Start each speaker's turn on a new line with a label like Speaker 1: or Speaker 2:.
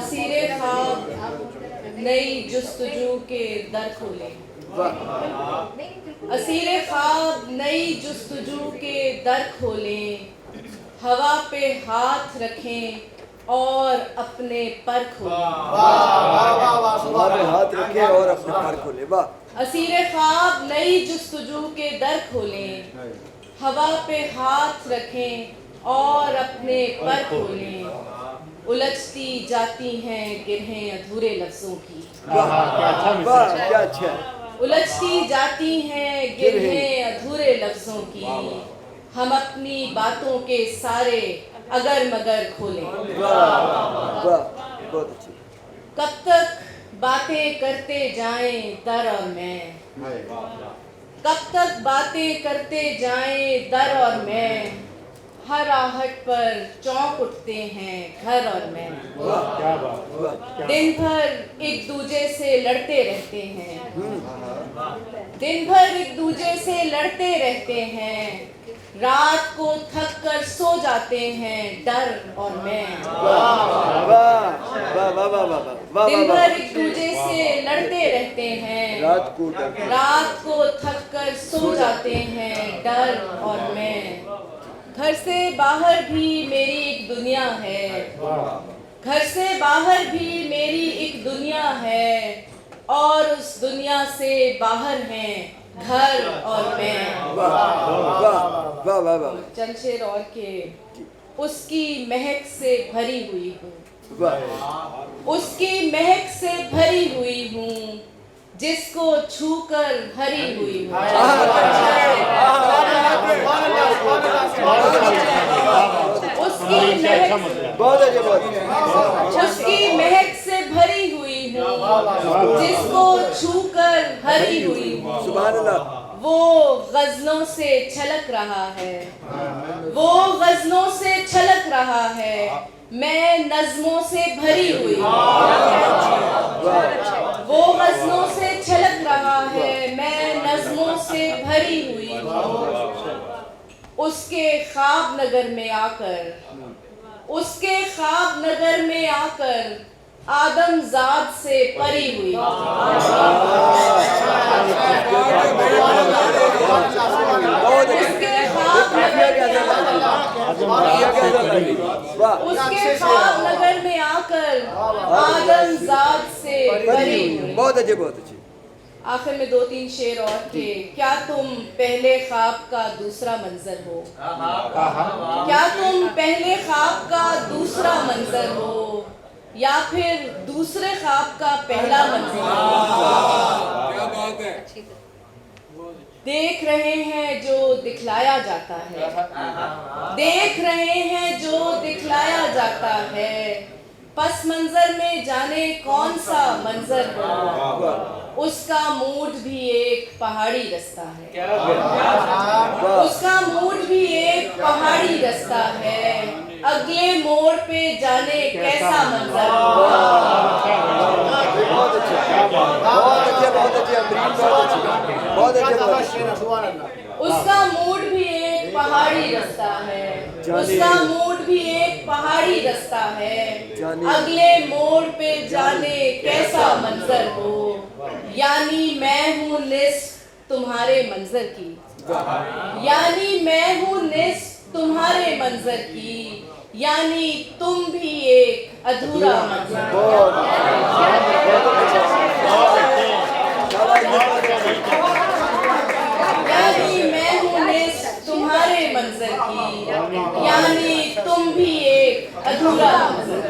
Speaker 1: اسیر خواب نئی جستجو کے در کھولے، اسیر خواب نئی جستجو کے در کھولیں، ہوا پہ ہاتھ رکھیں اور اپنے پر کھولیں۔
Speaker 2: ہوا پہ ہاتھ رکھیں اور اپنے پر کھولیں۔
Speaker 1: اسیر خواب نئی جستجو کے در کھولیں، ہوا پہ ہاتھ رکھیں اور اپنے پر کھولیں، الجھتی جاتی ہیں گرہیں ادھورے لفظوں کی،
Speaker 2: کیا اچھا ہے،
Speaker 1: الجھتی جاتی ہیں گرہیں ادھورے لفظوں کی، ہم اپنی باتوں کے سارے اگر مگر کھولیں۔
Speaker 2: بہت اچھی۔
Speaker 1: کب تک باتیں کرتے جائیں در اور میں، کب تک باتیں کرتے جائیں در اور میں، ہر آہٹ پر چونک اٹھتے ہیں گھر اور میں، دن بھر ایک دوجے سے لڑتے رہتے ہیں، دن بھر ایک دوجے سے لڑتے رہتے ہیں، رات کو تھک کر سو جاتے ہیں ڈر اور میں، دن بھر ایک دوجے سے لڑتے رہتے ہیں، رات کو تھک کر سو جاتے ہیں ڈر اور میں، گھر سے باہر بھی میری ایک دنیا ہے، گھر سے باہر بھی میری ایک دنیا ہے، اور اس دنیا سے باہر ہیں گھر اور میں۔ چند شعر اور کہ اس کی مہک سے بھری ہوئی ہوں، اس کی مہک سے بھری ہوئی ہوں، جس کو چھو کر ہری ہوئی ہوں، اس کی مہک سے بھری ہوئی ہوں، جس کو چھو کر ہری ہوئی ہوں، وہ غزلوں سے چھلک رہا ہے، وہ غزلوں سے چھلک رہا ہے، میں نظموں سے بھری ہوئی ہوں، وہ غزلوں سے چھلک رہا ہے، میں نظموں سے بھری ہوئی ہوں، اس کے خواب نگر میں آ کر، اس کے خواب نگر میں آ کر آدم زاد سے پری ہوئی ہوں، اس کے خواب نگر میں آ کر آدم زاد سے پری ہوئی۔
Speaker 2: بہت اچھے، بہت اچھے۔
Speaker 1: آخر میں دو تین شعر اور کہ کیا تم پہلے خواب کا دوسرا منظر ہو، کیا تم پہلے خواب کا دوسرا منظر ہو، یا پھر دوسرے خواب کا پہلا منظر ہو، دیکھ رہے ہیں جو دکھلایا جاتا ہے، دیکھ رہے ہیں جو دکھلایا جاتا ہے، پس منظر میں جانے کون سا منظر ہو، اس کا موڈ بھی ایک پہاڑی رستہ ہے، اس کا موڈ بھی ایک پہاڑی رستہ ہے، اگلے موڑ پہ جانے کیسا منظر ہو، اس کا موڈ بھی ایک پہاڑی رستہ ہے، اس کا موڈ بھی ایک پہاڑی رستہ ہے، اگلے موڑ پہ جانے کیسا منظر ہو، یعنی میں ہوں نصف تمہارے منظر کی، یعنی میں ہوں نصف تمہارے منظر کی، یعنی تم بھی ایک ادھورا منظر، یعنی میں ہوں نصف تمہارے منظر کی، یعنی تم بھی ایک ادھورا منظر۔